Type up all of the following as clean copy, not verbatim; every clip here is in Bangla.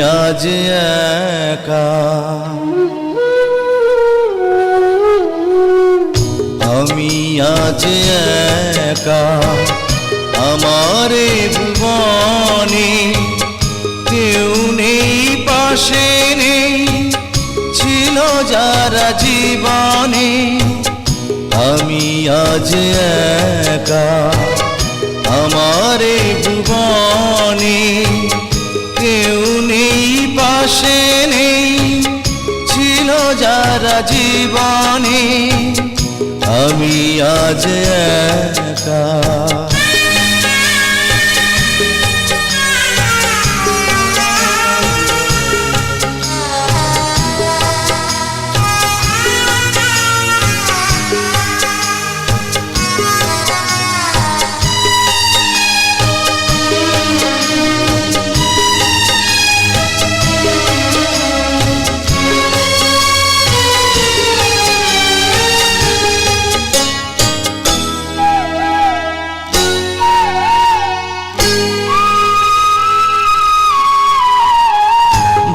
আজ একা, আমি আজ একা, আমারে ভুবনে কেউ নেই, পাশে নেই, ছিল যারা জীবনে। আমি আজ একা, আমারে ভুবনে কেউ নেই, পাশে নেই, ছিল যারা জীবনে। আমি আজ একা।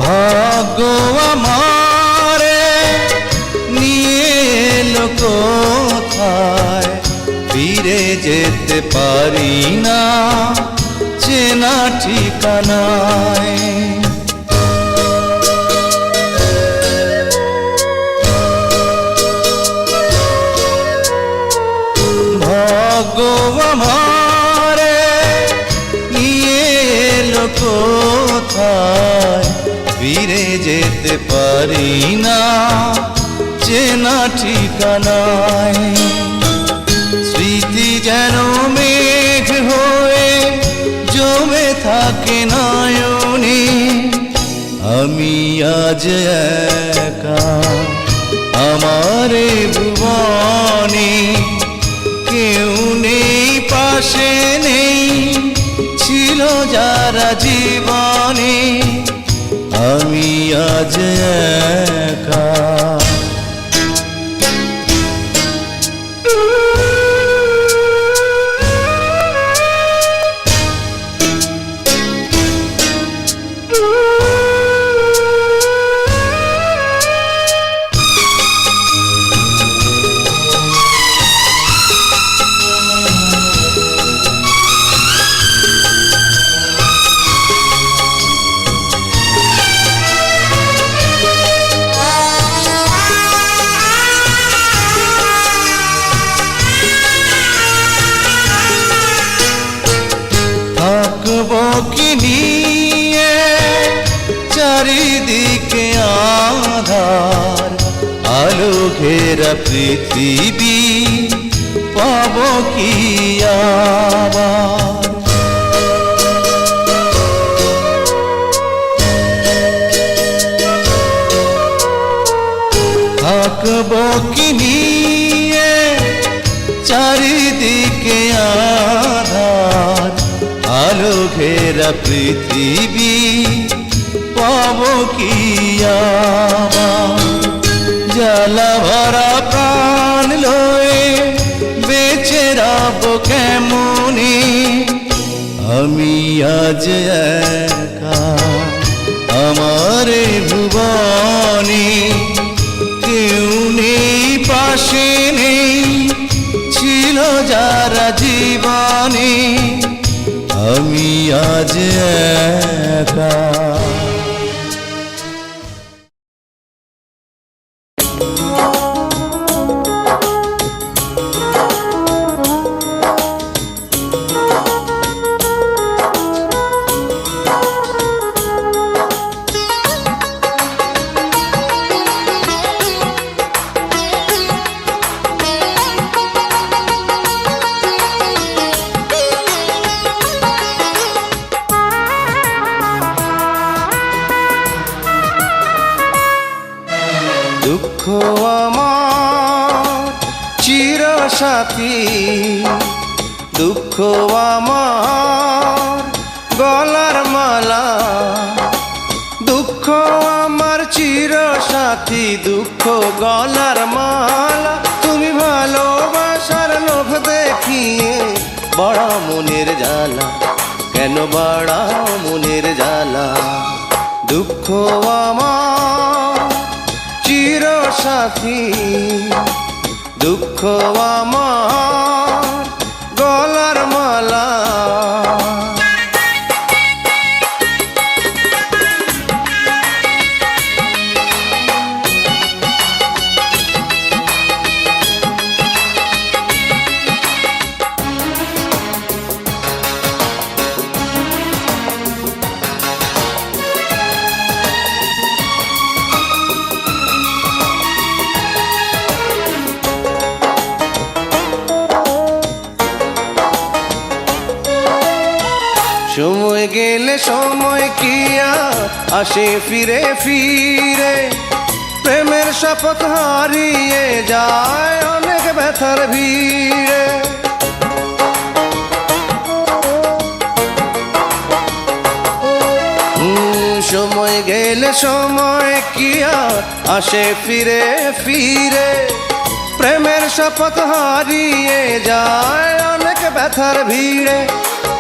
ভাগ্য আমারে নিয়ে এলো কোথায়, ফিরে যেতে পারি না চেনা ঠিকানায়। ভাগ্য আমারে নিয়ে এলো কোথায়, ফিরে যেতে পারি না চেনা ঠিকানায়। স্মৃতি যেন মেঘ হয়ে জমে থাকে নয়নে। আমি আজ একা, আমারে ভুবনে কেউ নেই, পাশে নেই, ছিল যারা জীবনে। আমি আজ একা। থাকবো কি নিয়ে চারিদিকে আধার, আলো ঘেরা পৃথিবী পাবো কি আবার। থাকবো কি নিয়ে চারিদিকে আধার, আলো ঘেরা পৃথিবী পাবো কি আবার। জ্বালা ভরা প্রাণ লয়ে বেঁচে রবো কেমনে। আমি আজ একা, আমারে ভুবনে কেউ নেই, পাশে নেই, ছিল যারা জীবনে। আমি আজ একা। দুঃখ আমার চিরসাথী, দুঃখ আমার গলার মালা। দুঃখ আমার চিরসাথী, দুঃখ গলার মালা। তুমি ভালোবাসার লোভ দেখিয়ে বড় মনের জ্বালা, কেন বড় মনের জ্বালা। দুঃখ আমার চিরসাথী, দুঃখ আমার গলার মালা। সময় গেলে সময় কি আর আসে ফিরে ফিরে, প্রেমের শপথ হারিয়ে যায় অনেক ব্যথার ভিড়ে। সময় গেলে সময় কি আর আসে ফিরে ফিরে, প্রেমের শপথ হারিয়ে যায় অনেক ব্যথার ভিড়ে।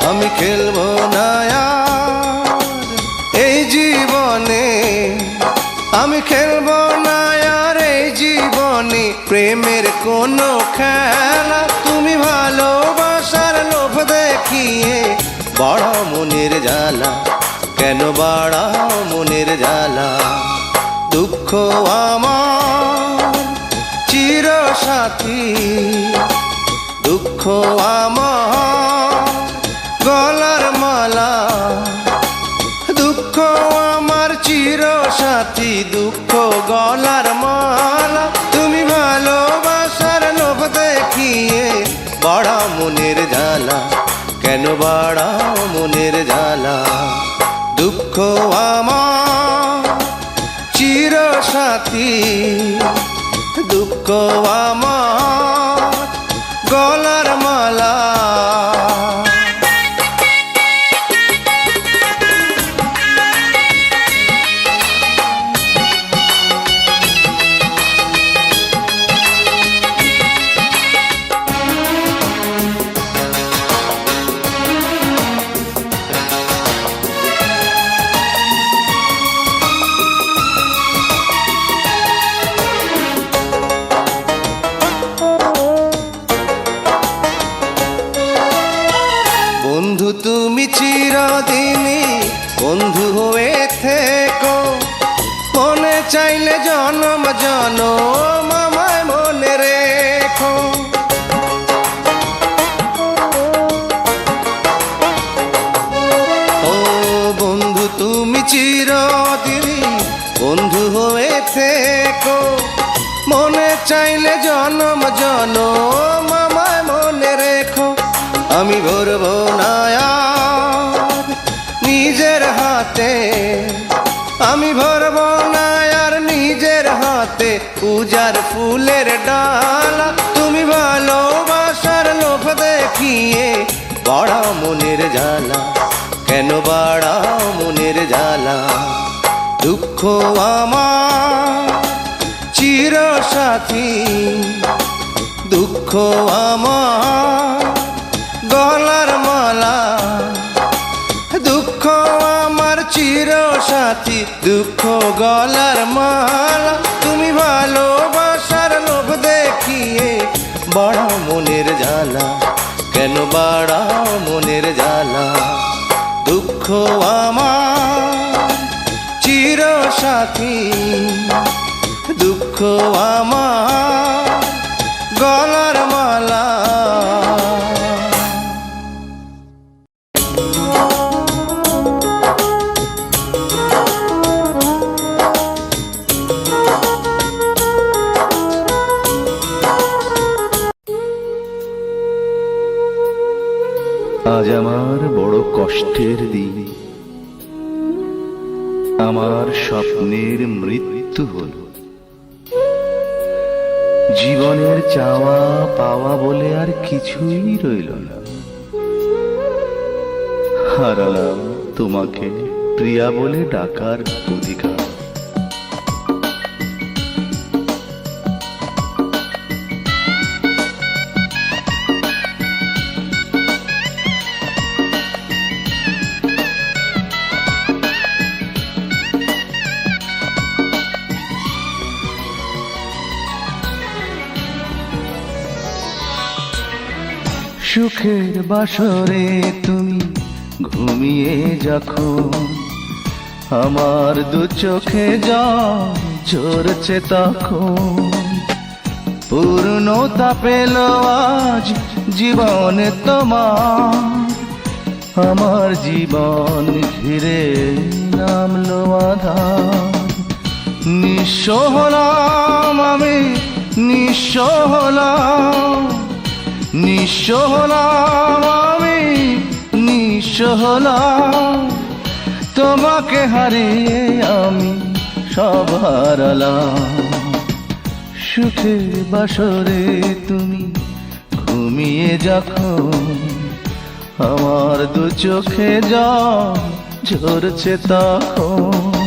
আমি খেলবো না আর এই জীবনে, আমি খেলবো না আর এই জীবনে প্রেমের কোনো খেলা। তুমি ভালোবাসার লোভ দেখিয়ে বাড়াও মনের জ্বালা, কেন বাড়াও মনের জ্বালা। দুঃখ আমার চিরসাথী, দুঃখ আমার গলার মালা। দুঃখ আমার চিরসাথী, দুঃখ গলার মালা। তুমি ভালোবাসার লোভ দেখিয়ে বাড়াও মনের জ্বালা, কেন বাড়াও মনের জ্বালা। দুঃখ আমার চিরসাথী, দুঃখ আমার গলার মালা। বন্ধু তুমি চিরদিনই বন্ধু হয়ে থেকো, মনে চাইলে জনম জনম আমায় মনে রেখো। ও বন্ধু তুমি চিরদিনই বন্ধু হয়ে থেকো, মনে চাইলে জনম জনম আমায় মনে রেখো। আমি ভরব না আর নিজের হাতে, আমি ভরব না আর নিজের হাতে পূজার ফুলের ডালা। তুমি ভালোবাসার লোভ দেখিয়ে বাড়াও মনের জ্বালা, কেন বাড়াও মনের জ্বালা। দুঃখ আমার চিরসাথী, দুঃখ আমার গলার মালা। দুঃখ আমার চিরসাথী, দুঃখ গলার মালা। তুমি ভালোবাসার লোভ দেখিয়ে বাড়াও মনের জ্বালা, কেন বাড়াও মনের জ্বালা। দুঃখ আমার চিরসাথী, দুঃখ আমার গলার মালা। আজ আমার বড় কষ্টের দিন, আমার স্বপ্নের মৃত্যু হল। জীবনের চাওয়া পাওয়া বলে আর কিছুই রইল না। হারালাম তোমাকে প্রিয়া বলে ডাকার অধিকার। সুখের বাসরে তুমি ঘুমিয়ে যখন আমার দু চোখে জল ঝরছে তখন পূর্ণতা পেল আজ জীবনে তোমার আমার জীবন ঘিরে নামলো আধার নিঃস্ব হলাম আমি নিঃস্ব হলাম নিঃস্ব হলাম আমি নিঃস্ব হলাম তোমাকে হারিয়ে আমি সব হারালাম সুখের বাসরে তুমি ঘুমিয়ে যখন আমার দু চোখে জল ঝরছে তখন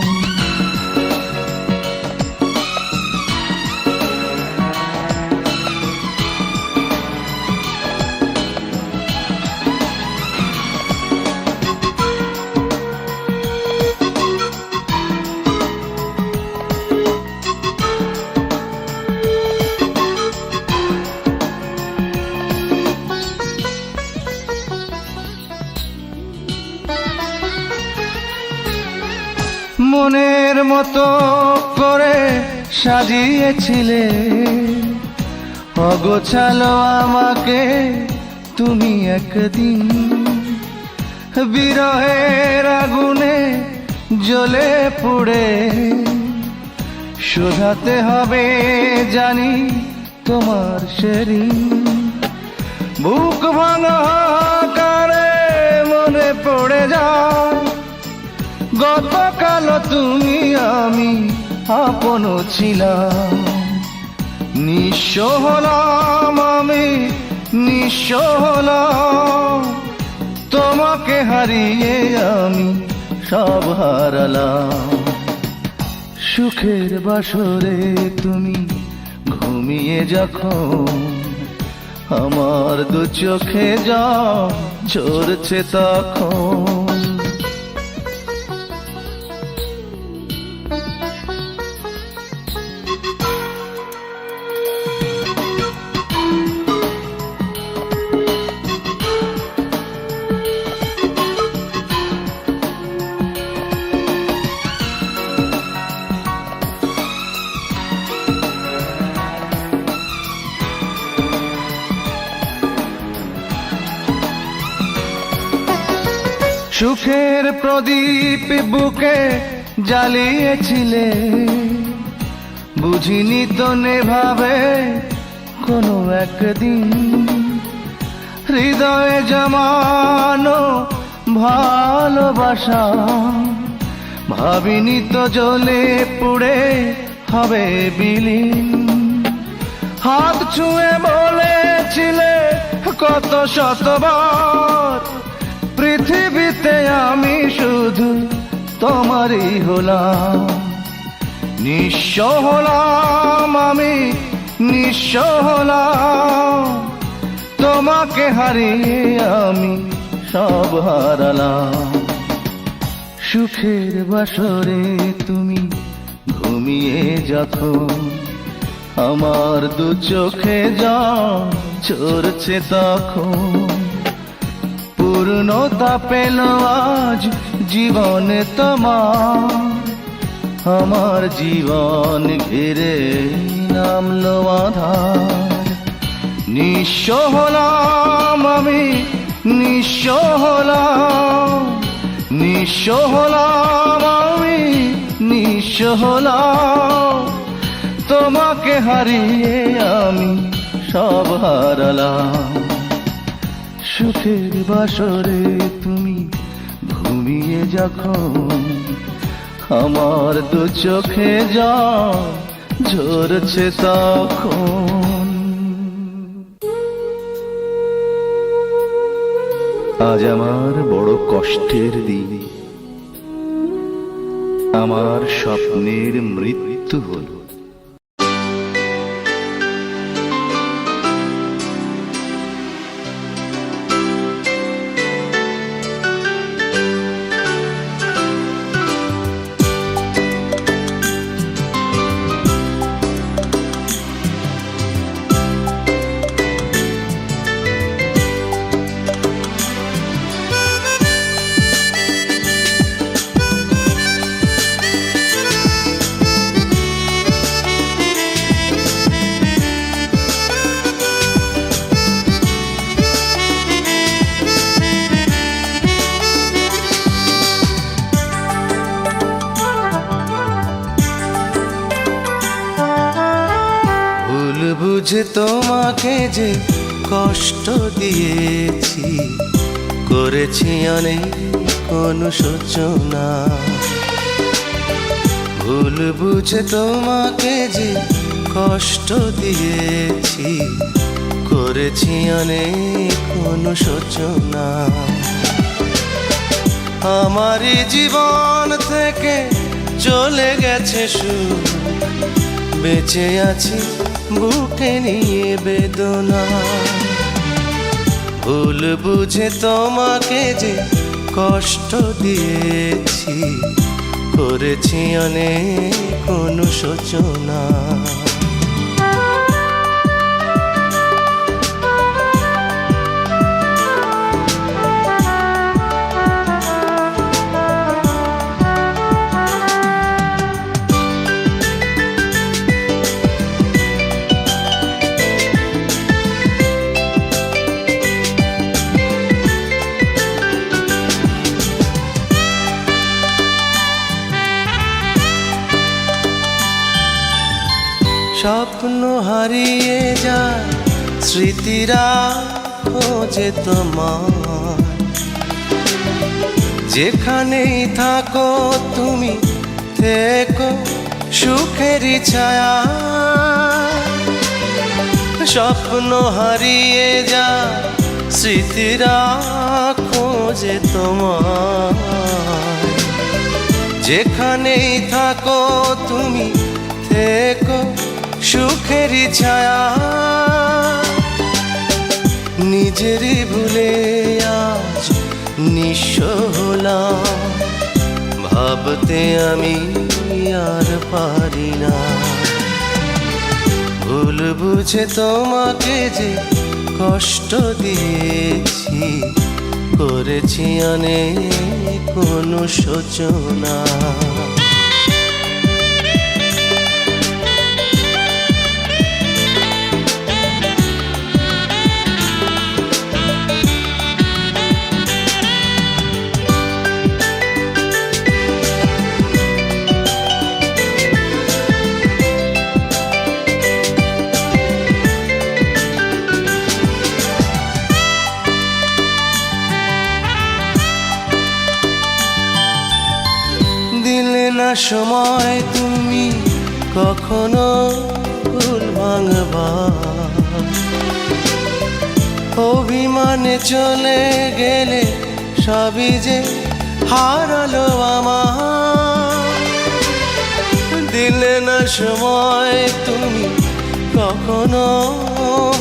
মনের মতো করে সাজিয়েছিলে অগোছালো আমাকে তুমি একদিন বিরহের আগুনে জ্বলে পুড়ে শোধাতে হবে জানি তোমার সেদিন বুক ভাঙা কারে মনে পড়ে যায় গতকাল তুমি আমি আপন ছিলাম নিঃস্ব হলাম আমি নিঃস্ব হলাম তোমাকে হারিয়ে আমি সব হারালাম সুখের বাসরে তুমি ঘুমিয়ে যখন আমার দু চোখে জল ঝরছে তখন সুখের প্রদীপ বুকে জ্বালিয়েছিলে বুঝিনি তো নেভাবে কোনো একদিন হৃদয়ে জমানো ভালোবাসা ভাবিনি তো জ্বলে পুড়ে হবে বিলীন হাত ছুঁয়ে বলেছিলে কত শতবার পৃথিবীতে আমি শুধু তোমারই হলাম নিঃস্ব হলাম আমি নিঃস্ব হলাম তোমাকে হারিয়ে আমি সব হারালাম সুখের বাসরে তুমি ঘুমিয়ে যখন আমার দু চোখে জল ঝরছে তখন পূর্ণতা পেল আজ জীবনে তোমার আমার জীবন ঘিরে নামলো আধার নিঃস্ব হলাম আমি নিঃস্ব হলাম নিঃস্ব হলাম আমি নিঃস্ব হলাম তোমাকে হারিয়ে আমি সব হারালাম সুখের বাসরে তুমি ঘুমিয়ে যখন আমার দু চোখে জল ঝরছে তখন আজ আমার বড় কষ্টের দিন আমার স্বপ্নের মৃত্যু হলো বুঝে তোমাকে যে কষ্ট দিয়েছি, করেছি অনেক অনুশোচনা। ভুল বুঝে তোমাকে যে কষ্ট দিয়েছি, করেছি অনেক অনুশোচনা। আমারই জীবন থেকে চলে গেছে সুখ, বেঁচে আছি বুকে নিয়ে বেদনা। ভুল বুঝে তোমাকে যে কষ্ট দিয়েছি, করেছি অনেক অনুশোচনা। স্বপ্ন হারিয়ে যায় স্মৃতিরা খোঁজে তোমার, যেখানেই থাকো তুমি থেকো সুখেরই ছায়া। স্বপ্ন হারিয়ে যায় স্মৃতিরা খোঁজে তোমার, যেখানেই থাকো তুমি থেকো সুখেরই ছায়া। নিজেরই ভুলে আজ নিঃস্ব হলাম, ভাবতে আমি আর পারি না। ভুল বুঝে তোমাকে যে কষ্ট দিয়েছি, করেছি অনেক অনুশোচনা। দিলে না সময় তুমি কখনো ভুল ভাঙবার, অভিমানে চলে গেলে সবই যে হারালো আমার। দিলে না সময় তুমি কখনো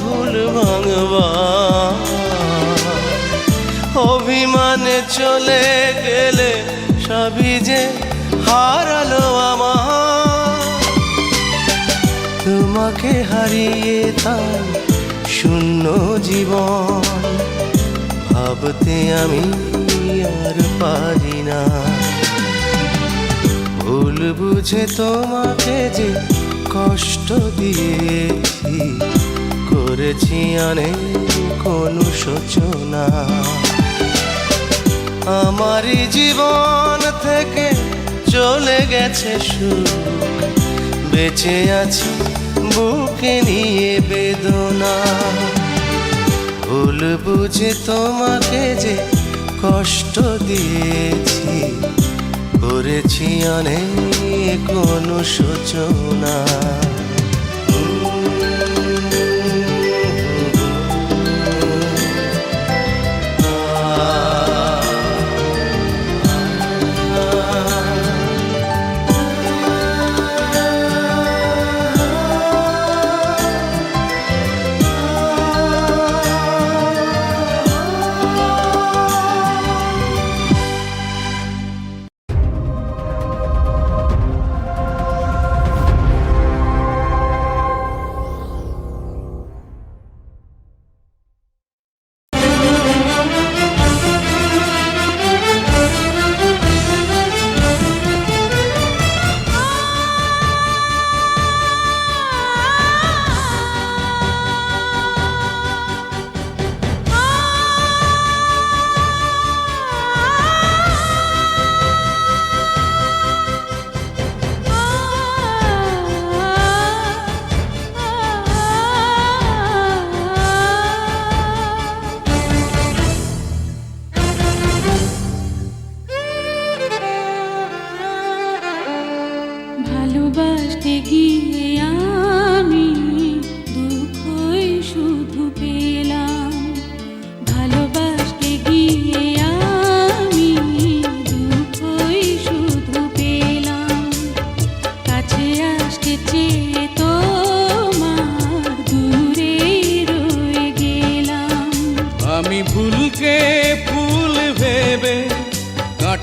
ভুল ভাঙবার, অভিমানে চলে গেলে সবই যে হারালো আমার। তোমাকে হারিয়ে তাই শূন্য জীবন, ভাবতে আমি আর পারি না। ভুল বুঝে তোমাকে যে কষ্ট দিয়েছি, করেছি অনেক অনুশোচনা। আমারই জীবন থেকে চলে গেছে সুখ, বেঁচে আছি বুকে নিয়ে বেদনা। ভুল বুঝে তোমাকে যে কষ্ট দিয়েছি, করেছি অনেক অনুশোচনা।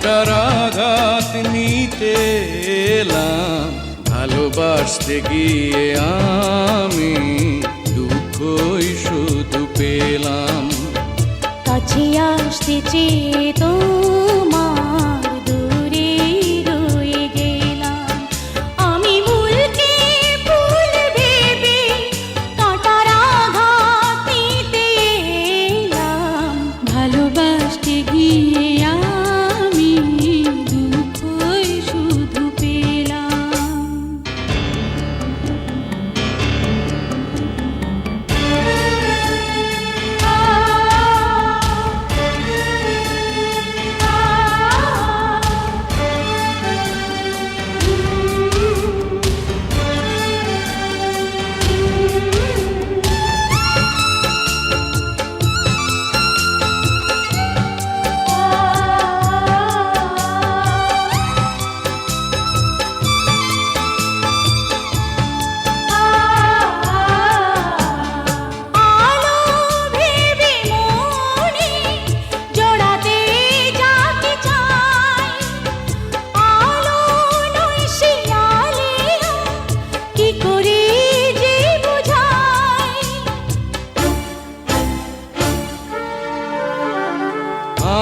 কাঁটার আঘাত নিতে এলাম, ভালোবাসতে গিয়ে আমি দুঃখই শুধু পেলাম। কাছে আসতে চেয়ে তোমার দূরে রয়ে গেলাম। আমি ভুলকে ভুল ভেবে কাঁটার আঘাত নিতে এলাম, ভালোবাসতে গিয়ে আমি দুঃখই শুধু পেলাম।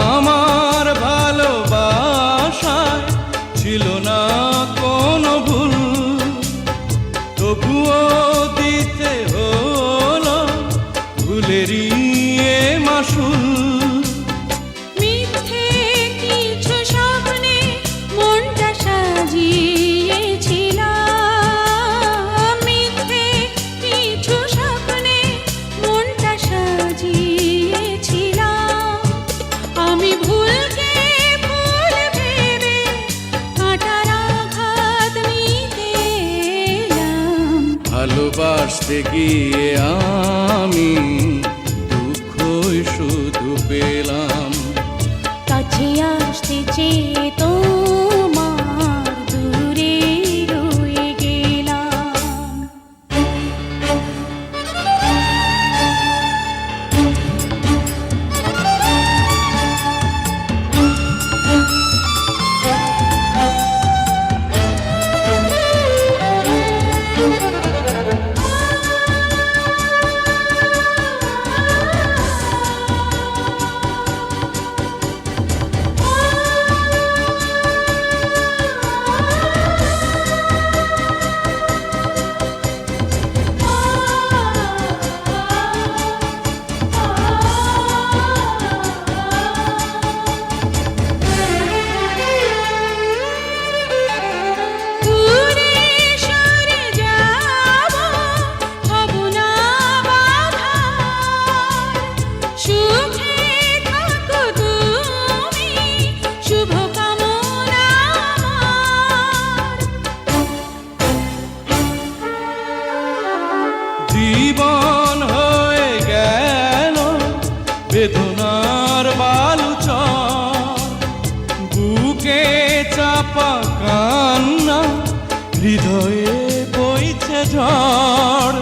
আমার ভালোবাসায় ছিল না কোনো ভুল, তবুও দিতে হলো ভুলেরই এ মাসুল। মিথ্যে কিছু স্বপ্নে মনটা সাজিয়েছিলাম, মিথ্যে কিছু স্বপ্নে মনটা সাজিয়েছিলাম। আমি ভুলকে ভুল ভেবে কাঁটার আঘাত নিতে এলাম, ভালোবাসতে গিয়ে আমি দুঃখই শুধু পেলাম। কাছে আসতে চেয়ে তোমার দূরে রয়ে গেলাম। দূরে সরে যাব, হব না বাধা, সুখে থাকো তুমি, শুভ কামনা আমার। জীবন হয়ে গেল বেদনার বালুচর, বুকে চাপা কান্না, হৃদয়ে বইছে ঝড়।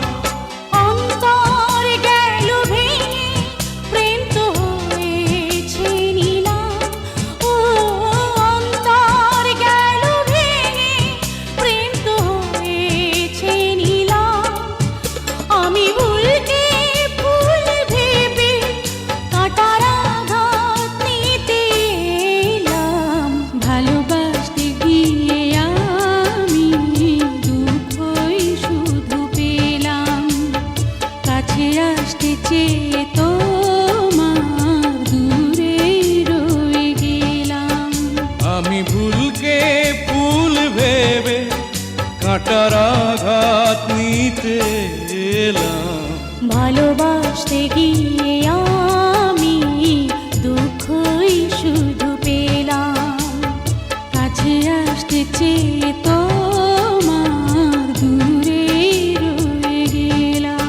অন্তর গেল ভেঙে, প্রেম তো হয়েছে নিলাম। ও অন্তর গেল ভেঙে, প্রেম তো হয়েছে নিলাম। আমি ভুলকে ভুল ভেবে কাঁটার আঘাত নিতে এলাম, ভালোবাসতে গিয়ে আমি দুঃখই শুধু পেলাম। কাছে আসতে চেয়ে তোমার দূরে রয়ে গেলাম। আমি ভুলকে ভুল ভেবে কাঁটার আঘাত নিতে এলাম, ভালোবাসতে গিয়ে আমি দুঃখই শুধু পেলাম। কাছে আসতে চেয়ে তোমার দূরে রয়ে গেলাম।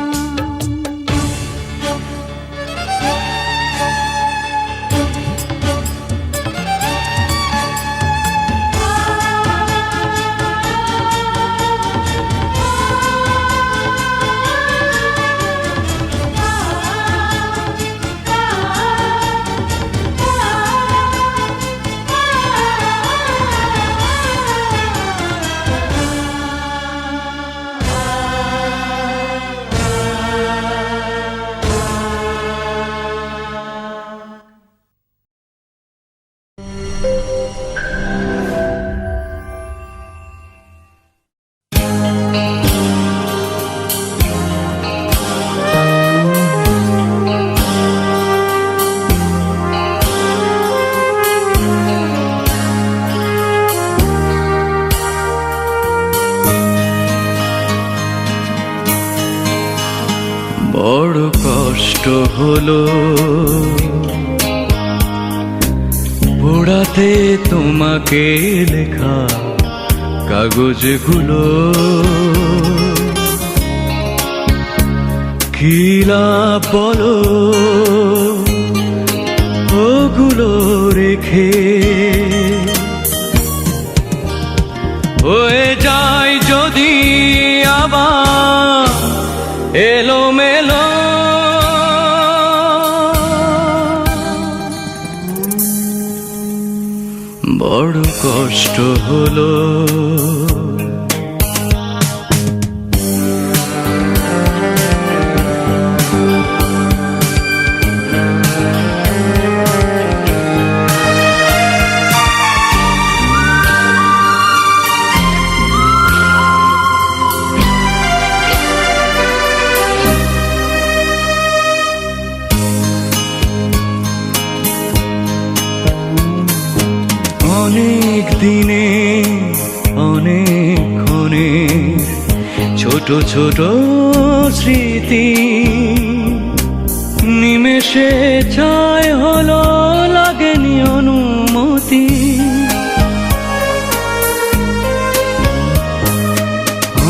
হলো পোড়াতে তোমাকে লেখা কাগজগুলো, কি লাভ বলো ওগুলো রেখে, হয়ে যায় যদি আবার এলোমেলো, বড় কষ্ট হলো। অনেক দিনে অনেক ক্ষণে ছোট ছোট স্মৃতি নিমেষে ছায় হলো, লাগেনি অনুমতি।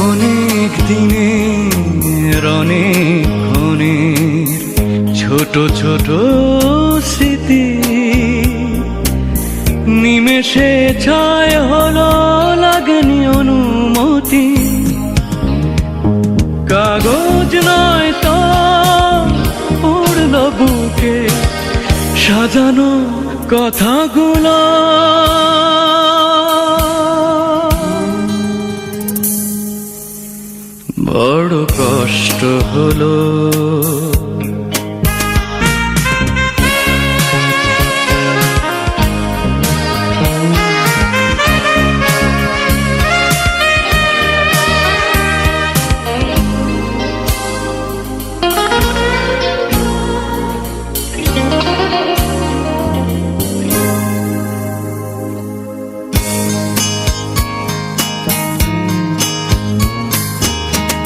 অনেক দিনের অনেক ক্ষণের ছোট ছোট স্মৃতি নিমেষে ছায় হলো, লাগেনি অনুমতি। কাগজ নয় তো উড়ল বুকে সাজানো কথাগুলো, বড় কষ্ট হলো।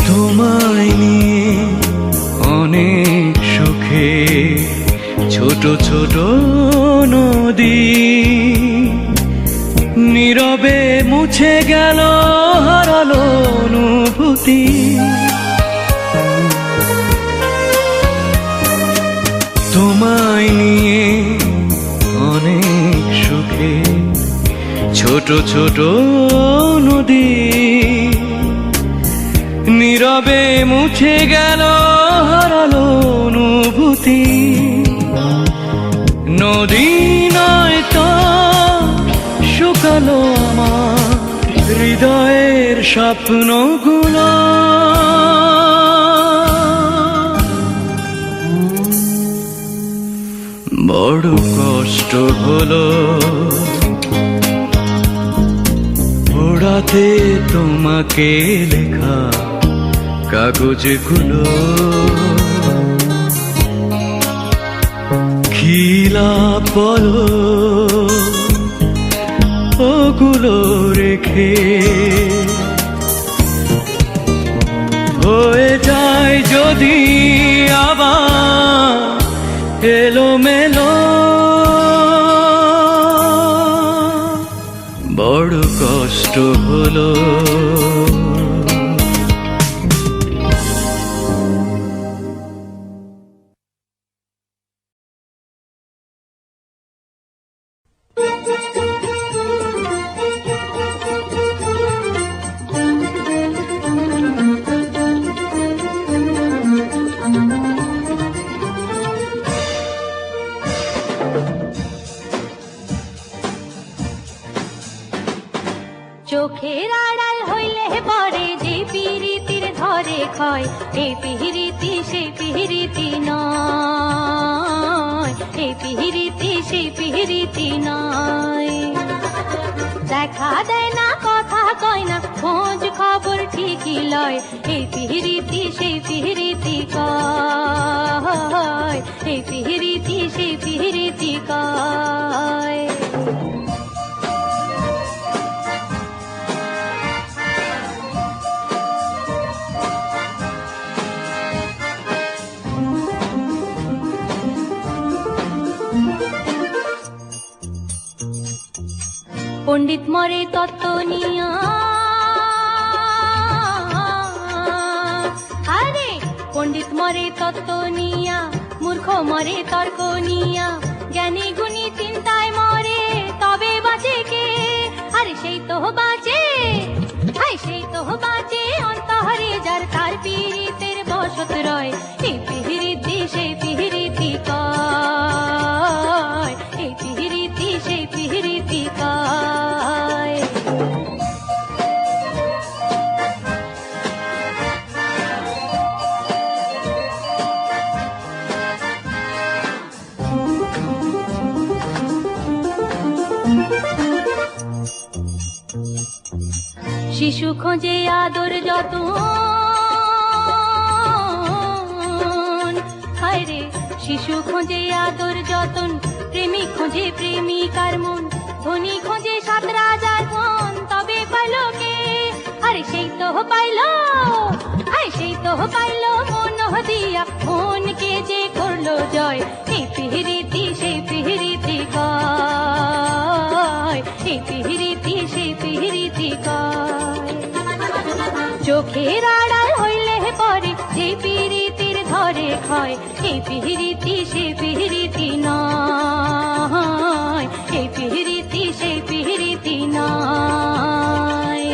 তোমায় নিয়ে অনেক সুখে ছোট ছোট নদী নীরবে মুছে গেল, হারালো অনুভূতি। তোমায় নিয়ে অনেক সুখে ছোট ছোট নদী নীরবে মুছে গেল, হারালো অনুভূতি। নদী নয় তো শুকালো আমার হৃদয়ের স্বপ্নগুলো, বড় কষ্ট হলো। পোড়াতে তোমাকে লেখা কাগজগুলো, কি লাভ বলো ওগুলো রেখে, হয়ে যায় যদি আবার এলোমেলো, বড় কষ্ট হলো। চোখের আড়াল হইলে পরে যে পিরিতির ধরে ক্ষয়, এই পিরিতি সেই পিরিতি নয়, এই পিরিতি সেই পিরিতি নয়। দেখা দেয় না কথা কয় না, খোঁজ খবর ঠিকই লয়, এই পিরিতি সেই পিরিতি কয়, এই পিরিতি সেই পিরিতি কয়। পণ্ডিত মরে তত্ত্ব নিয়া, আরে পণ্ডিত মরে তত্ত্ব নিয়া, মূর্খ মরে তর্ক নিয়া, জ্ঞানী গুণী চিন্তায় মরে, তবে বাঁচে কে? আরে সেই তো বাঁচে, হাই সেই তো বাঁচে অন্তরে যার, তার পীড়িতের বসত রয়। এই পিহিরিতি সেই পিহিরিতি কয়, এই পিহিরিতি সেই পিহিরিতি কয়। শিশু খোঁজে আদর যতন, হায় রে শিশু খোঁজে আদর যতন, প্রেমিক খোঁজে প্রেমিকার মন, ধনী খোঁজে সাত রাজার ধন, তবে পাইল কে? আরে সেই তো পাইল, আরে সেই তো পাইল মন দিয়া, মনকে যে করলো জয়। এই পিহিরিতি সেই পিহিরিতি কয়, এই পিহিরিতি সেই পিহিরিতি কয়। চোখের আড়াল হইলে পরে যে পিহিরিতির ধরে ক্ষয়, এই পিহিরিতি সেই পিহিরিতি নয়, এই পিহিরিতি সেই পিহিরিতি নয়।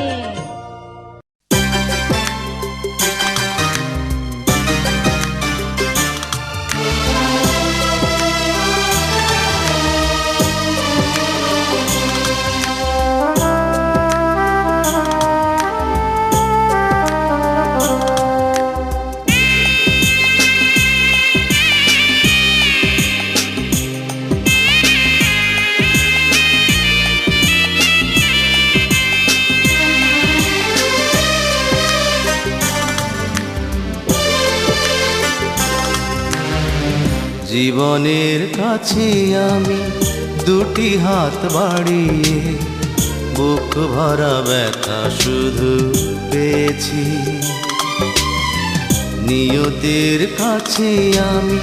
জীবনের কাছে আমি দুটি হাত বাড়িয়ে, বুক ভরা ব্যথা শুধু পেয়েছি। নিয়তির কাছে আমি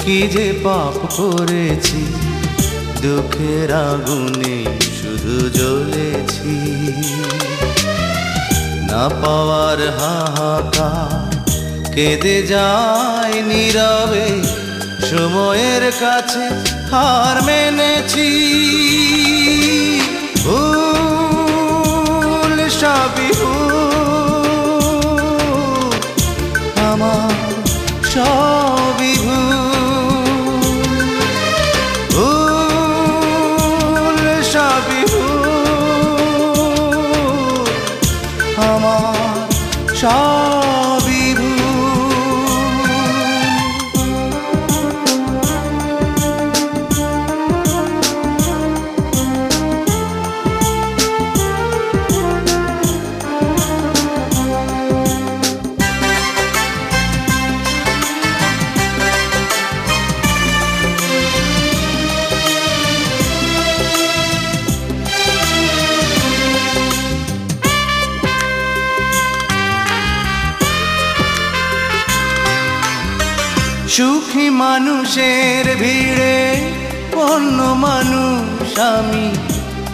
কি যে পাপ করেছি, দুঃখের আগুনে শুধু জ্বলেছি। না পাওয়ার হাহাকার কেঁদে যায় নীরবে, সময়ের কাছে হার মেনেছি। ভুল সবই ভুল, আমার সবই ভুল, ভুল সবই ভুল, আমার সবই ভুল। সুখী মানুষের ভিড়ে অন্য মানুষ আমি,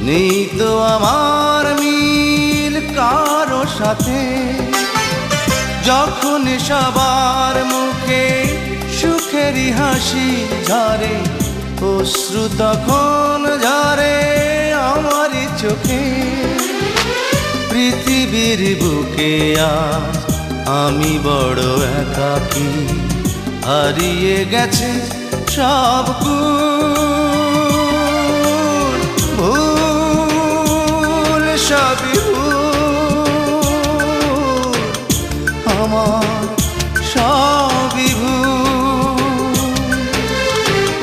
নেই তো আমার মিল কারো সাথে। যখন সবার মুখে সুখেরই হাসি ঝরে, অশ্রু তখন ঝরে আমারই চোখে। পৃথিবীর বুকে আজ আমি বড় একাকী, হারিয়ে গেছে সব গুণ, ভুল সবই ভুল, আমার সবই ভুল,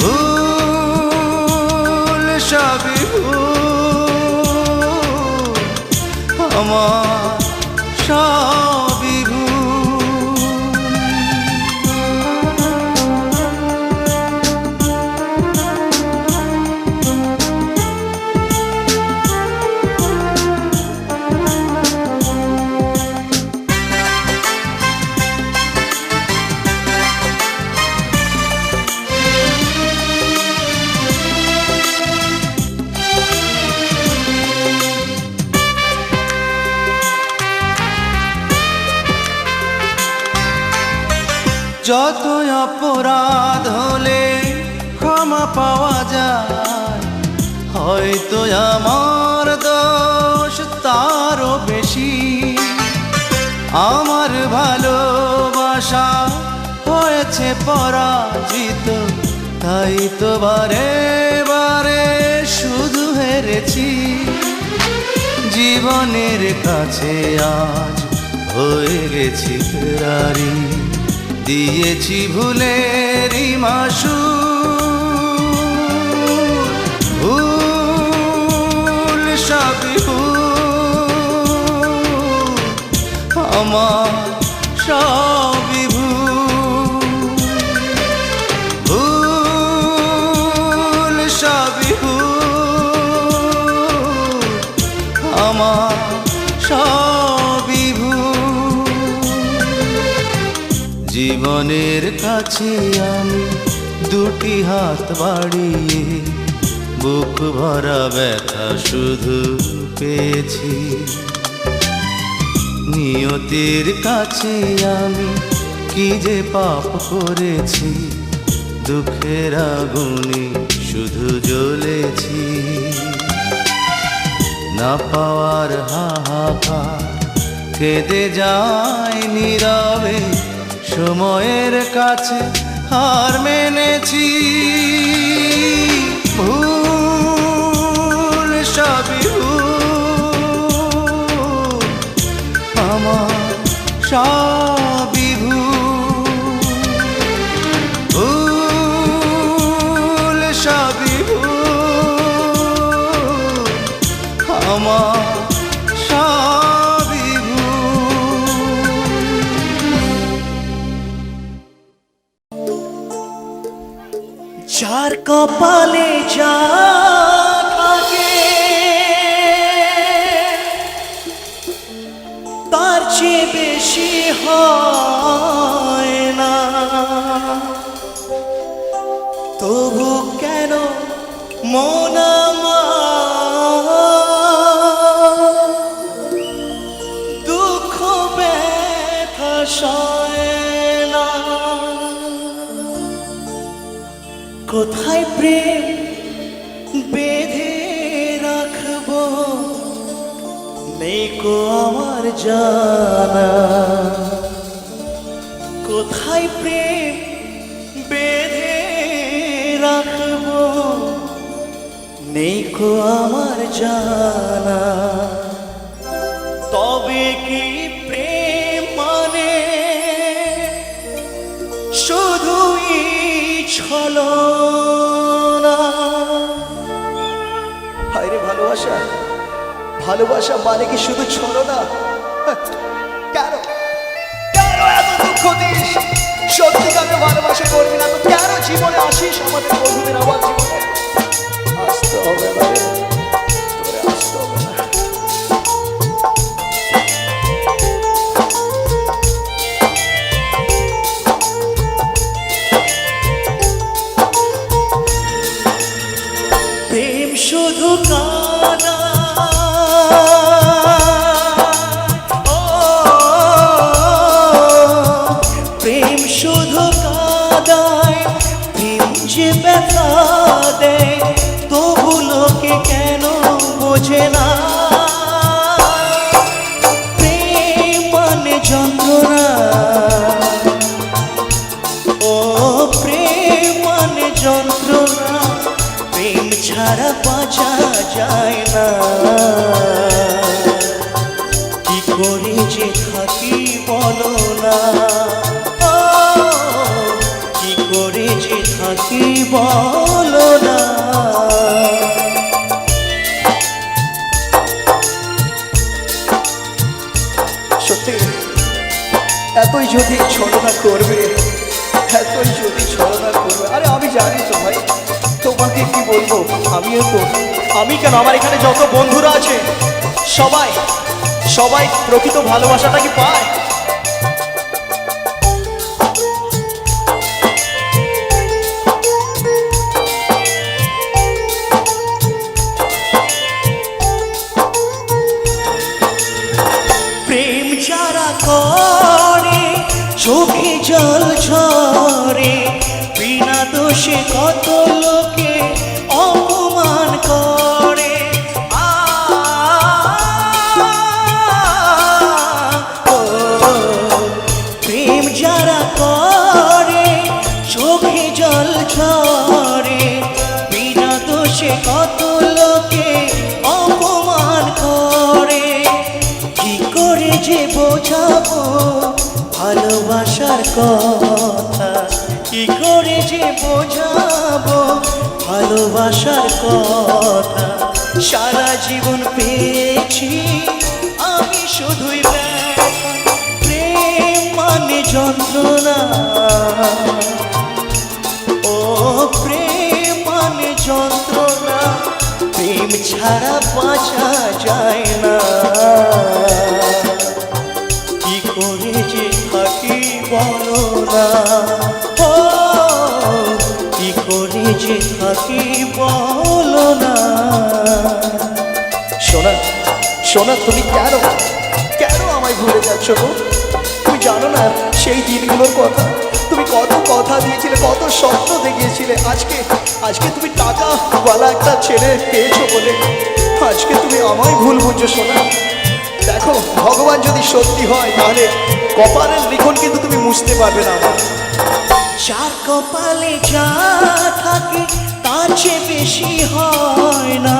ভুল সবই ভুল, আমার সবই ভুল। যত অপরাধ হলে ক্ষমা পাওয়া যায়, হয়তো আমার দোষ তারও বেশি। আমার ভালোবাসা হয়েছে পরাজিত, তাই তো বারে বারে শুধু হেরেছি। জীবনের কাছে আজ হয়ে গেছি ফেরারি, দিয়েছি ভুলেরই মাসুল। ভুল সবই ভুল, আমার সবই ভুল। ভুল সবই ভুল, আমার সবই ভুল। জীবনের কাছে আমি দুটি হাত বাড়িয়ে বুক ভরা ব্যথা শুধু পেয়েছি। নিয়তির কাছে আমি কি যে পাপ করেছি, দুঃখের আগুনে শুধু জ্বলেছি। না পাওয়ার হাহাকার কেঁদে যায় নীরবে, সময়ের কাছে হার মেনেছি। ভুল সবই ভুল, আমার সবই ভুল। ভুল সবই ভুল, আমার সবই ভুল। যার কপালে যা থাকে তার চেয়ে বেশি হয় না, তবু কেন মন আমার দুঃখ ব্যথা সয় না। কোথায় প্রেম বেঁধে রাখবো নেই কো আমার জানা, কোথায় প্রেম বেঁধে রাখবো নেই কো আমার জানা। তবে কি প্রেম মানে শুধুই ছলনা? হায়রে ভালোবাসা, ভালোবাসা মানে কি শুধু ছলনা? কেন কেন এত দুঃখ দিস? সত্যিকারের ভালোবাসা করবি না তো কেন জীবনে আসিস আমাদের বন্ধুদের আমার জীবনে? আসতে হবে না রে, তোরে আসতে হবে না। প্রেম শুধু কাঁদা, ও প্রেম শুধু কাঁদায়, প্রেম যে ব্যথা দেয় তবু লোকে কেন বোঝে না। প্রেম মানে যন্ত্রণা, ও প্রেম মানে যন্ত্রণা, প্রেম ছাড়া বাঁচা যায় না। কি করে যে থাকি বলো না, কি করে যে থাকি বলো না। সত্যি এতই যদি ছলনা করবে, এতই যদি ছলনা করবে, আরে আমি জানি তো ভাই, তোমাকে কি বলবো, আমিও তো, আমি কেন, আমার এখানে যত বন্ধুরা আছে সবাই সবাই প্রকৃত ভালোবাসাটা কি পায়? প্রেম যারা করে চোখে জল ঝরে, দোষে কত লোকে অপমান করে। ও প্রেম যারা করে চোখে জল ঝরে, বিনা দোষে কত লোকে অপমান করে। কি করে যে বোঝাবো ভালোবাসার কথা, কি করে যে বোঝাবো ভালোবাসার কথা। সারা জীবন পেয়েছি আমি শুধুই ব্যথা, প্রেম মানে যন্ত্রণা। ও প্রেম মানে যন্ত্রণা, প্রেম ছাড়া বাঁচা যায় না। কি করে যে থাকি বলো না, ও কি করে যে থাকি বলো না। সোনা সোনা, তুমি কেন কেন আমায় ভুলে যাচ্ছ গো? তুমি জানো না সেই দিনগুলোর কথা? তুমি কত কথা দিয়েছিলে, কত স্বপ্ন দেখিয়েছিলে। আজকে তুমি টাকাওয়ালা একটা ছেলে পেয়েছো বলে আজকে তুমি আমায় ভুল বুঝছো সোনা। দেখো, ভগবান যদি সত্যি হয় তাহলে কপালের লিখন কিন্তু তুমি মুছতে পারবে না আমার। যার কপালে যা থাকে তার চেয়ে বেশি হয় না,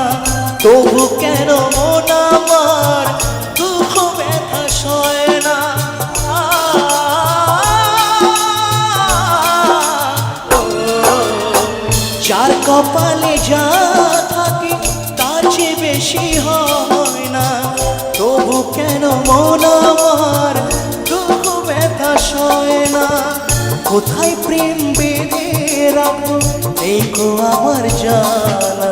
তবু কেন মন আমার দুঃখ ব্যথা সয় না। যার কপালে যা থাকে তার চেয়ে বেশি হয় না, তবু কেন মন আমার দুঃখ ব্যথা সয় না। কোথায় প্রেম বেঁধে রাখো এই গো আমার জানা,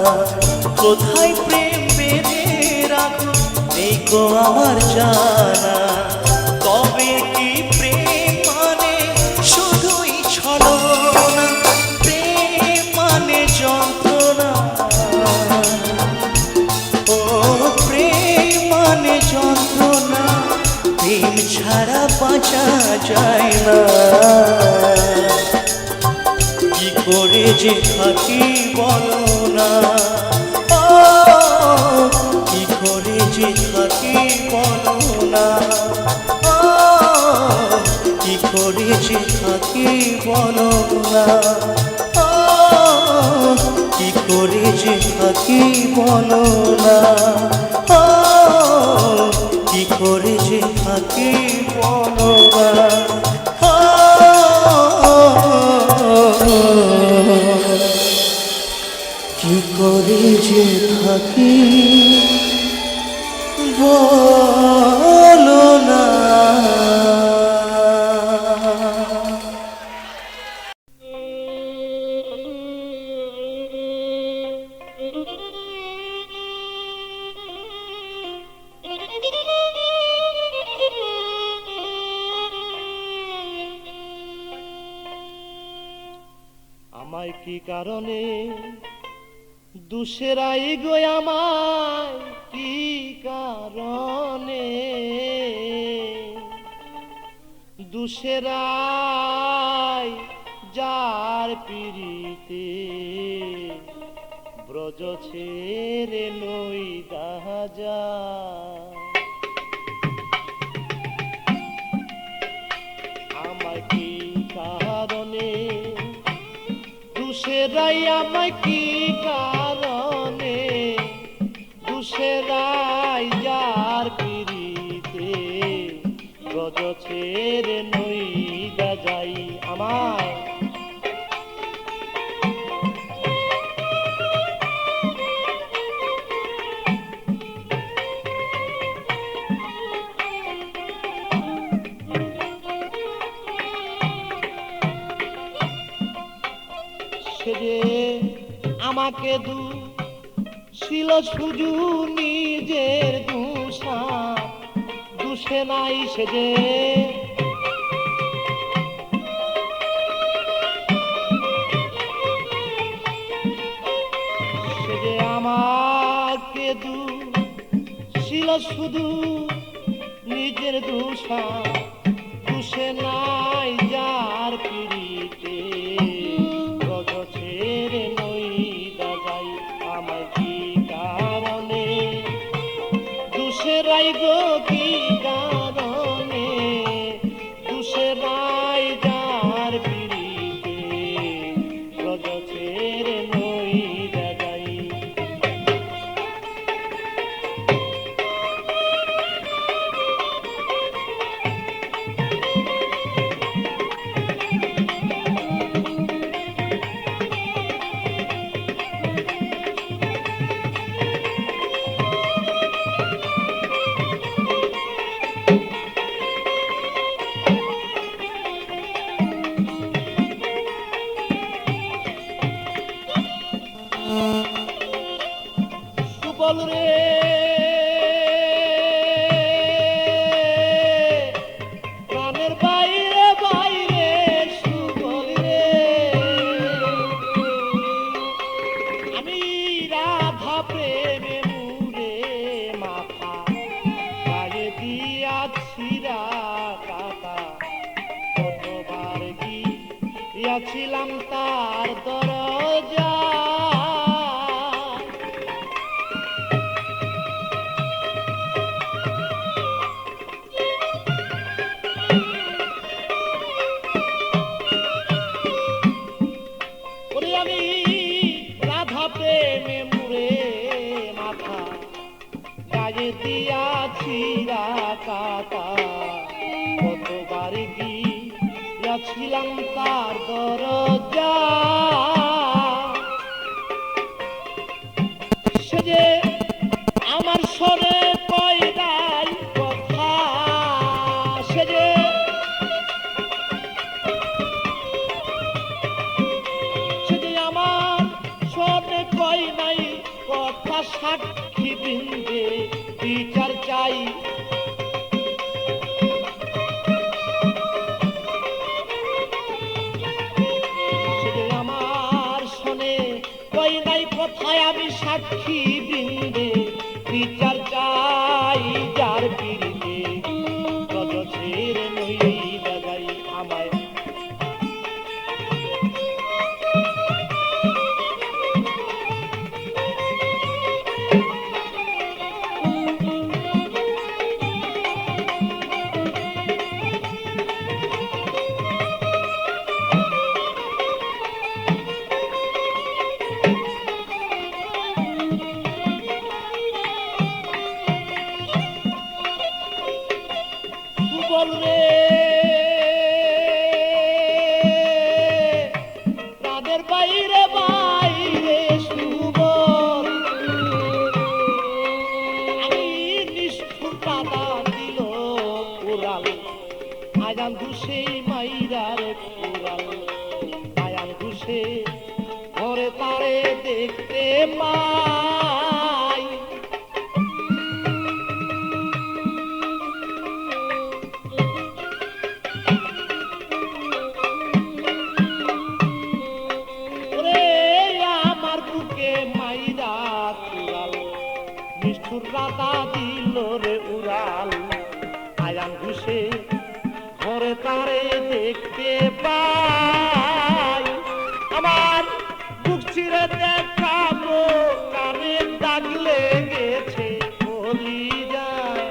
কোথায় প্রেম বেঁধে রাখো এই গো আমার জানা। তবে কি প্রেম মানে শুধুই ছলনা, প্রেম মানে যন্ত্রণা। ও প্রেম মানে যন্ত্রণা, প্রেম ছাড়া বাঁচা যায় না। কি করে যে থাকি বলো না, ও কি করে যে থাকি বলো না, ও কি করে যে থাকি বলো না, ও কি করে যে থাকি বলো না, ও কি করে যে থাকি বলো না। কি করে যে থাকি বলো না। আমায় কি কারণে দুসেরাই গো, আমায় কি কারণে দুসেরাই যার পিড়িতে ব্রজ ছেড়ে নই দাজা। আমায় কি কারণে দুসেরাই, আমায় কি কারণে দুসেরাই যার পিড়িতে ব্রজ ছেড়ে নই দাজাই। আমায় সেজে আমাকে ছিল শুধু নিজের দুষা, দুষে নাই সেজে সেজে আমাকে ছিল শুধু নিজের দুষা, দুষে নাই যার পিড়িতে ব্রজ ছেড়ে নাই গো কি কারণে দুষে নাই যার পিড়িতে রজতের নই দাদাই। সুবল রে প্রাণের বাইরে বাইরে সুবল রে আমি রাধা প্রেমে মুরে মাথা গায়ে দিয়াছি কাকা কতবার গিয়াছিলাম তার দরজা। ওরে আমি রাধা প্রেমে মুরে মাথা গায়ে দিয়াছি কাকা কতবার গিয়াছিলাম তার দরজা। সে যে আমার সরে পয়দাই কথা, সে যে আমার সনে কই নাই কথা সাক্ষী বিন্দে বিচার চাই। সে আমার সনে কই নাই কথায় আমি সাক্ষী বিন্দে বিচার চাই। যার পিড়িতে রজতের নই দাদাই আমায় সুবল রে প্রাণের বাইরে বাইরে সুবল আমি নিষ্ঠুর কাদা দিল উড়াল আয়ান ঘুষে মাইরার উড়াল আয়ান ঘুষে ঘরে তারে দেখতে মাই। আমার বুকে মাইরা উড়াল নিষ্ঠুর রাতা দিল রে উড়াল আয়ান ঘুষে ঘরে তারে দেখতে পাই। আমার বুক চিরে দেখাবো কানে দাগ লেগেছে বলি যায়।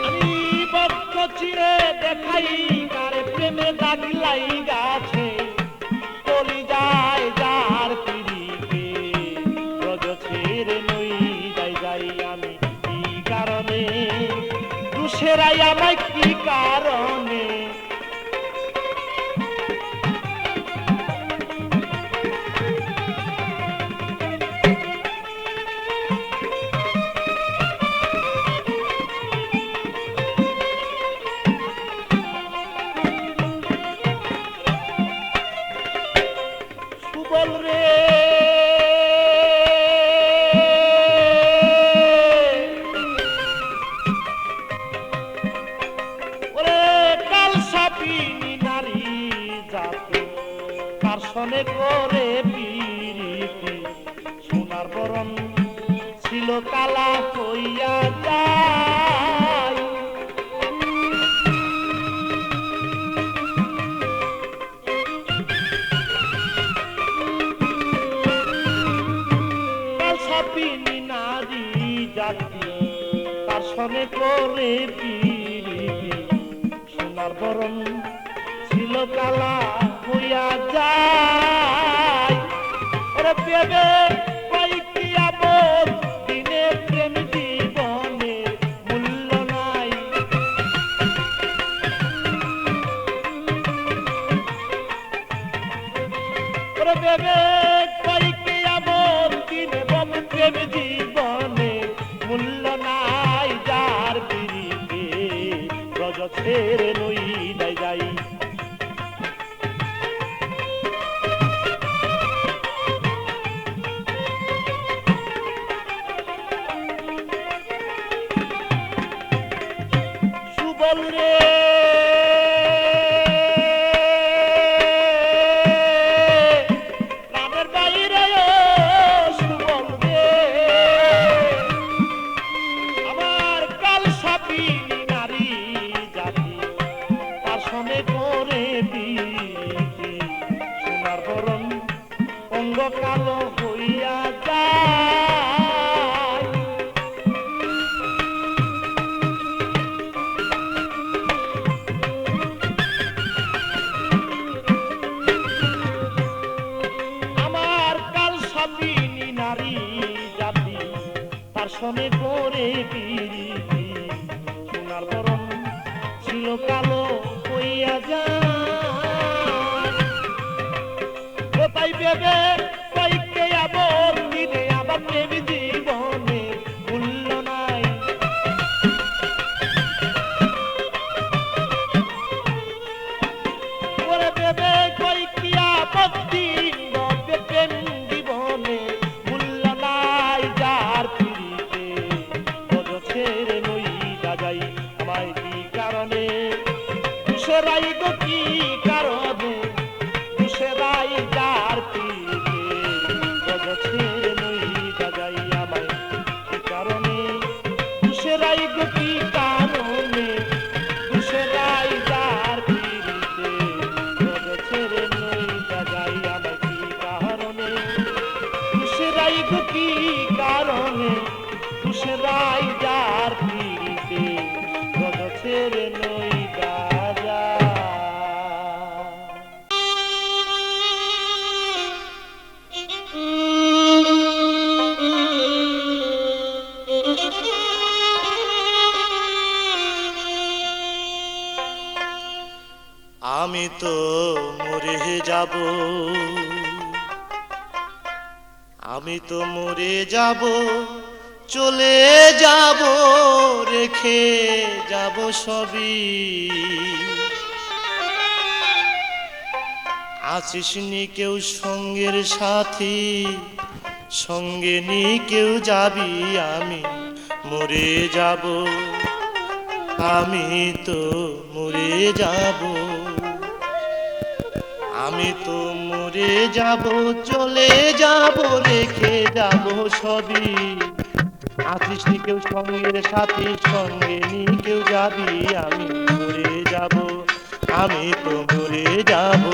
আমি বক্ষ চিরে দেখাই কারে প্রেমে দাগ লাই গাছে বলি যায়। যার পিড়িতে রজতের নই যাই আমি কি কারণে দুষেরাই আমায় কি কারণে। সুবল রে ওরে কাল সাপিনী নারী জাতি কার সনে করে পিরিতি সোনার বরণ ছিল কালা হইয়া যায়। শনে করে পিরিতি সোনার বরণ ছিল কালা হইয়া যায় ওরে পেবে কয়েকটি আমল দিনে প্রেম জীবনে মূল্য নাই ওরে পেবে কয়েকটি আমল দিনে প্রেম জীবনে মূল্য নাই যার পিরিতে ব্রজ ছেড়ে নই যাই সুবল রে গ্রামের বাইরে সুবল রে আমার কাল সাপিনী নারী জাতি তার সনে করে পিরিতি সোনার বরণ অঙ্গ কালো হইয়া যায় আমার কাল সাপিনী নারী জাতি তার সনে করে পিরিতি সোনার বরণ ছিল কালো হইয়া যায় ও তাই ভেবে কয়েককে আবার দিনে আবার প্রেম জীবনে মূল্য নাই ওরে ভেবে কয়েকটি আপত্তি নবে প্রেম জীবনে মূল্য নাই যার পিরিতে ব্রজ ছেড়ে নই যাই আমায় কি কারণে দুসরাই গো কি কারণে দুসরাই যার পিরিতে ব্রজ ছেড়ে নই যাই আমায় কি কারণে দুসরাই গো কি কারণে দুসরাই যার পিরিতে ব্রজ ছেড়ে নই যাই আমায় কি কারণে দুসরাই গো কি কারণে দুসরাই যার পিরিতে ব্রজ ছেড়ে নই যায় আমি তো মরে যাব, আমি তো মরে যাব, চলে যাব, রেখে যাব সবই। আছিস নি কেউ সঙ্গের সাথী, সঙ্গে নি কেউ যাবি, আমি মরে যাব, আমি তো মরে যাব, আমি তো মরে যাব, চলে যাব, রেখে যাব সবই। আছিস নি কেউ সঙ্গের সাথী, সঙ্গে নি কেউ যাবি, আমি মরে যাব, আমি তো মরে যাব।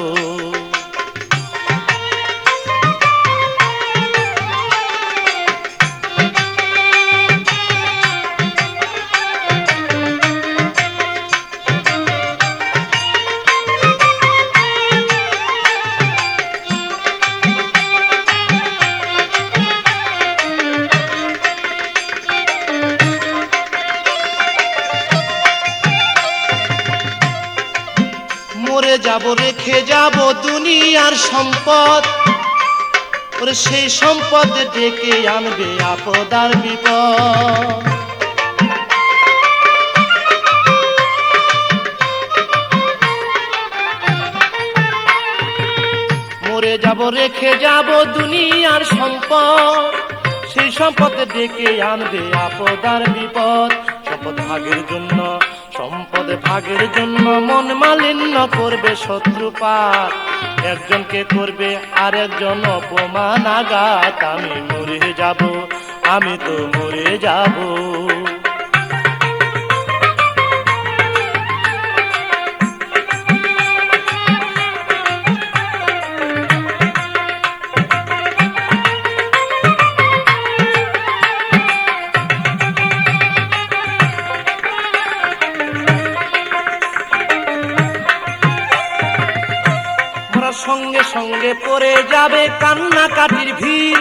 মরে যাব, রেখে যাব দুনিয়ার সম্পদ, ওরে সেই সম্পদ ডেকে আনবে আপদ আর বিপদ। মরে যাব, রেখে যাব দুনিয়ার সম্পদ, সেই সম্পদ ডেকে আনবে আপদ আর বিপদ। সম্পদ ভাগের জন্য, সম্পদ ভাগের জন্য মন মালিন্য করবে শত্রুপাত, একজনকে করবে আর একজন অপমান আঘাত। আমি মরে যাব, আমি তো মরে যাব। যাবে কান্নাকাটির ভিড়,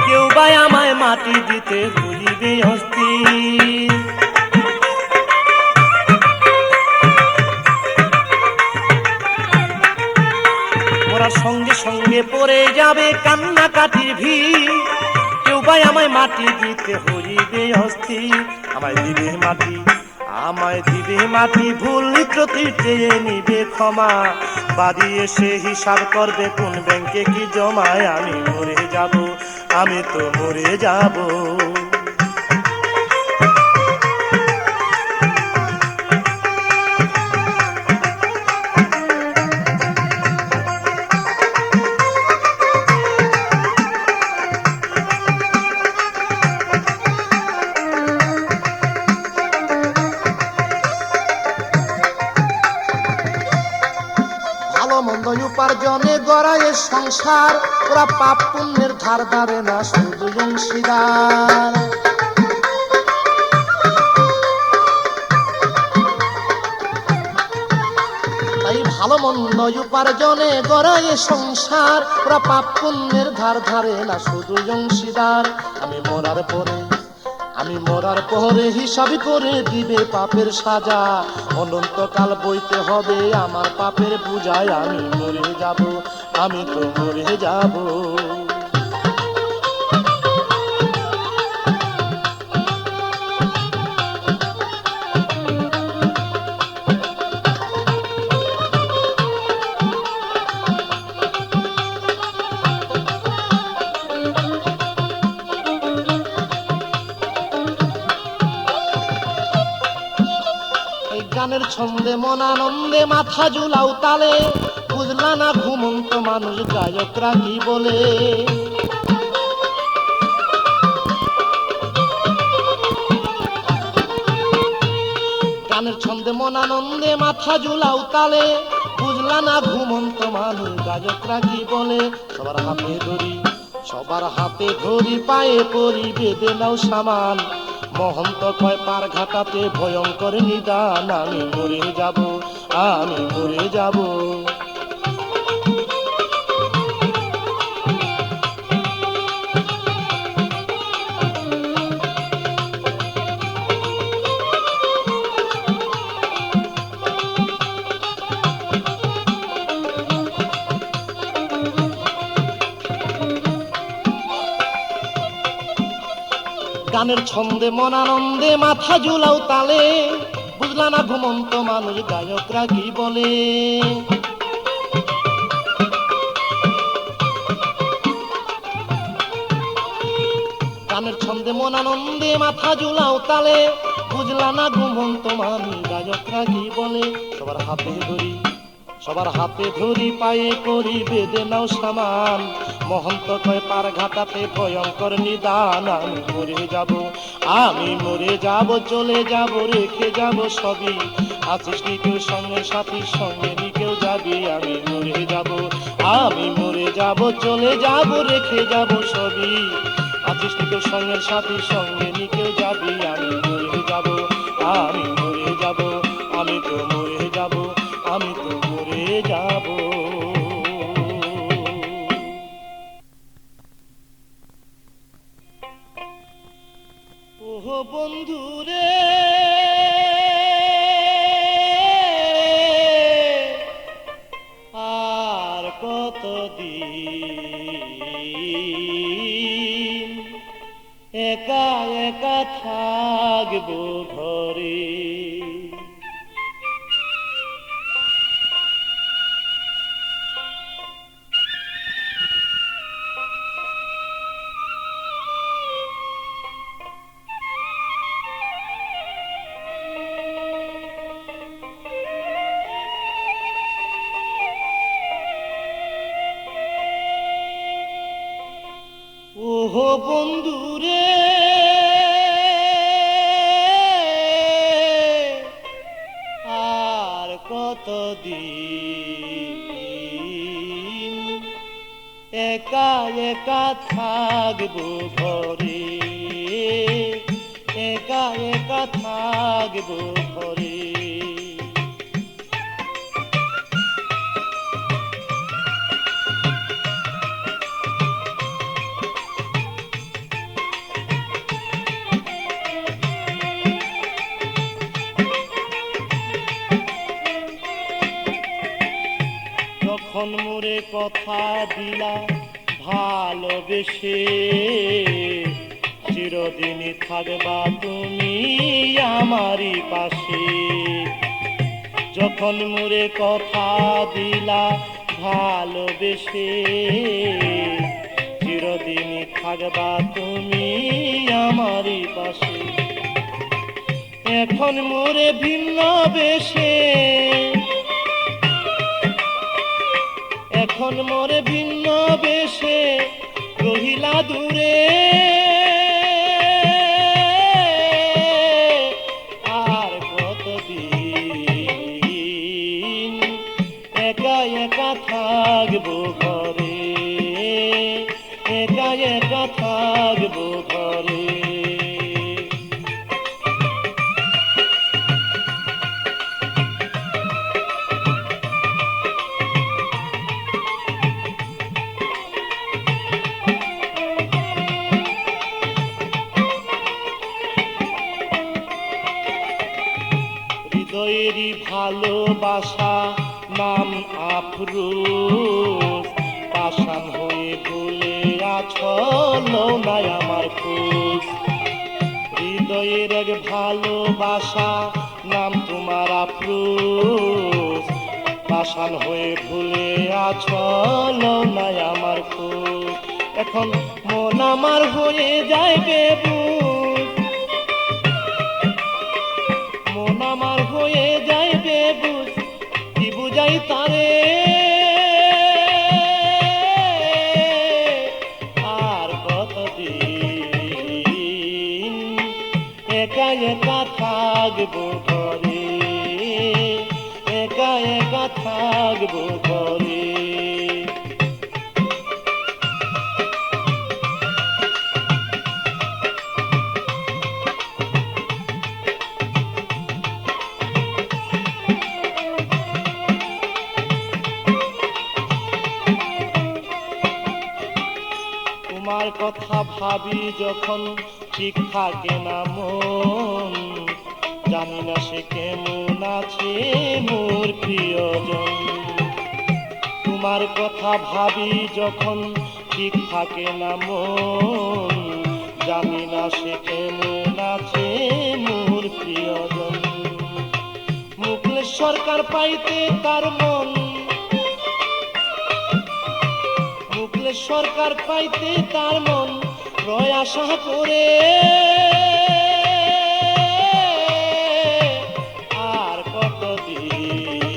কেউ বা আমায় মাটি দিতে হইবে অস্থির। মরার সঙ্গে সঙ্গে পড়ে যাবে কান্নাকাটির ভিড়, কেউ বা আমায় মাটি দিতে হইবে অস্থির। আমায় দিবে মাটি, আমায় দিবে মাটি, ভুল ত্রুটি চেয়ে নিবে ক্ষমা, বাড়ি এসে হিসাব করবে কোন ব্যাংকে কি জমায়। আমি মরে যাব, আমি তো মরে যাব। ভালো মন্দ উপার্জনে গড়ায় সংসার, ওরা পাপ পুণ্যের ধার ধারে না, শুধু অংশীদার। তাই ভালো মন্দ উপার্জনে গড়ায় সংসার, ওরা পাপ পুণ্যের ধার ধারে না, শুধু অংশীদার। আমি মরার পরে হিসাব করে দিবে পাপের সাজা, অনন্তকাল বইতে হবে আমার পাপের বোঝায়। আমি মরে যাব, আমি তো মরে যাব। গানের ছন্দে মন আনন্দে মাথা ঝুলাও তালে, বুঝলা না ঘুমন্ত মানুষ গায়করা কি বলে। গানের ছন্দে মন আনন্দে মাথা ঝুলাও তালে, বুঝলা না ঘুমন্ত মানুষ গায়করা কি বলে। সবার হাতে ধরি পায়ে পরি বেঁধে নাও সামান, মহন্ত কয় পার ঘাটাতে ভয়ঙ্কর নিদান। আমি মরে যাব, আমি মরে যাব। গানের ছন্দে মন আনন্দে মাথা ঝুলাও তালে, বুঝলা না ঘুমন্ত মানুষ গায়করা কি বলে। গানের ছন্দে মন আনন্দে মাথা ঝুলাও তালে, বুঝলা না ঘুমন্ত মানুষ গায়করা কি বলে। সবার হাতে ধরি পায়ে করি বেঁধে নাও সামান, মহন্ত কয় পার ঘাটাতে ভয়ঙ্কর নিদান। আমি মরে যাব, আমি মরে যাব, চলে যাব, রেখে যাব সবই। আছিস নি কেউ সঙ্গে সাথীর সঙ্গে নি কেউ যাবি। আমি মরে যাব, আমি মরে যাব, চলে যাব, রেখে যাব সবই। আছিস নি কেউ সঙ্গের সাথীর সঙ্গে নি কেউ যাবি। আমি মরে যাব, আমি মরে যাব, আমি তো মরে যাব, আমি তো মরে যাব। ওহো বন্ধুরে, আর কতদিন একা একা থাকবো ঘরে। ওহো বন্ধুরে, আর কতদিন একা একা থাকবো ঘরে, একা একা থাকবো ঘরে। কথা দিলা ভালোবেসে, চিরদিনই থাকবা তুমি আমারই পাশে। যখন মোরে কথা দিলা ভালোবেসে, চিরদিনই থাকবা তুমি আমারই পাশে। এখন মোরে ভিন্ন বেশে, এখন মোরে ভিন্ন বেশে রহিলা দূরে। আর কতদিন একা একা থাকবো ঘরে, একা একা থাকবো ঘরে। হৃদয়েরই ভালোবাসা নাম আফরোজ, পাষাণ হয়ে ভুলে আছো নাই আমার খোঁজ। হৃদয়ের এক ভালোবাসা নাম তোমার আফরোজ, পাষাণ হয়ে ভুলে আছো নাই আমার খোঁজ। এখন মন আমার হয়ে যায় বেবুঝ, মন আমার হয়ে যায় বেবুঝ, কি বুঝাই তারে। আর কতদিন একা একা থাকবো ঘরে, একা একা থাকবো ঘরে। তোমার কথা ভাবি যখন ঠিক থাকে না মন, জানি না সে কেমন আছে মোর প্রিয়জন। তোমার কথা ভাবি যখন ঠিক থাকে না মন, জানি না সে কেমন আছে মোর প্রিয়জন। মুখলেশ সরকার পাইতে তার মন, মুখলেশ সরকার পাইতে তার মন রয় আশা করে। আর কতদিন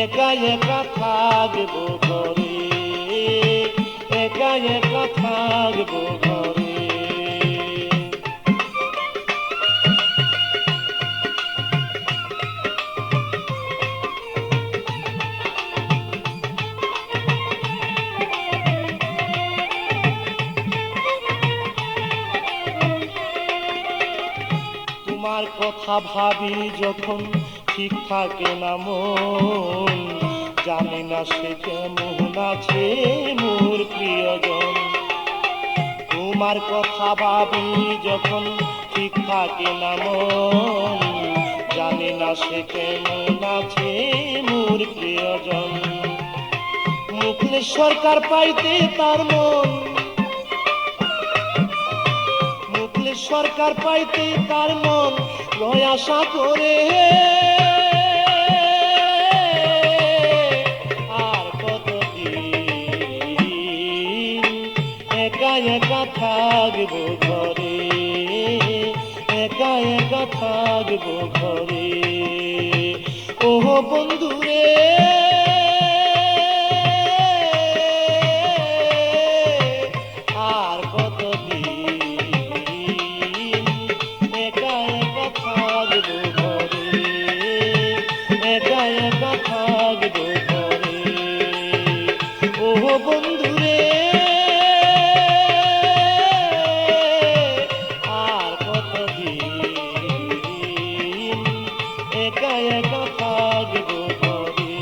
একা একা থাকবো ঘরে, একা একা থাকবো ঘরে। তোমার কথা ভাবি যখন ঠিক থাকে না মন, জানি না সে কেমন আছে মোর প্রিয়জন। তোমার কথা ভাবি যখন ঠিক থাকে না মন, জানি না সে কেমন আছে মোর প্রিয়জন। মুখলেশ সরকার পাইতে তার মন, মুখলেশ সরকার পাইতে তার মন রয় আশা করে। আর কতদিন একা একা থাকবো ঘরে, একা একা থাকবো ঘরে। ও বন্ধুরে আর কতদিন একা একা থাকবো ঘরে, একা একা থাকবো ঘরে। ও বন্ধুরে আর কতদিন একা একা থাকবো ঘরে,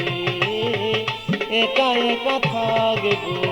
একা একা থাকবো।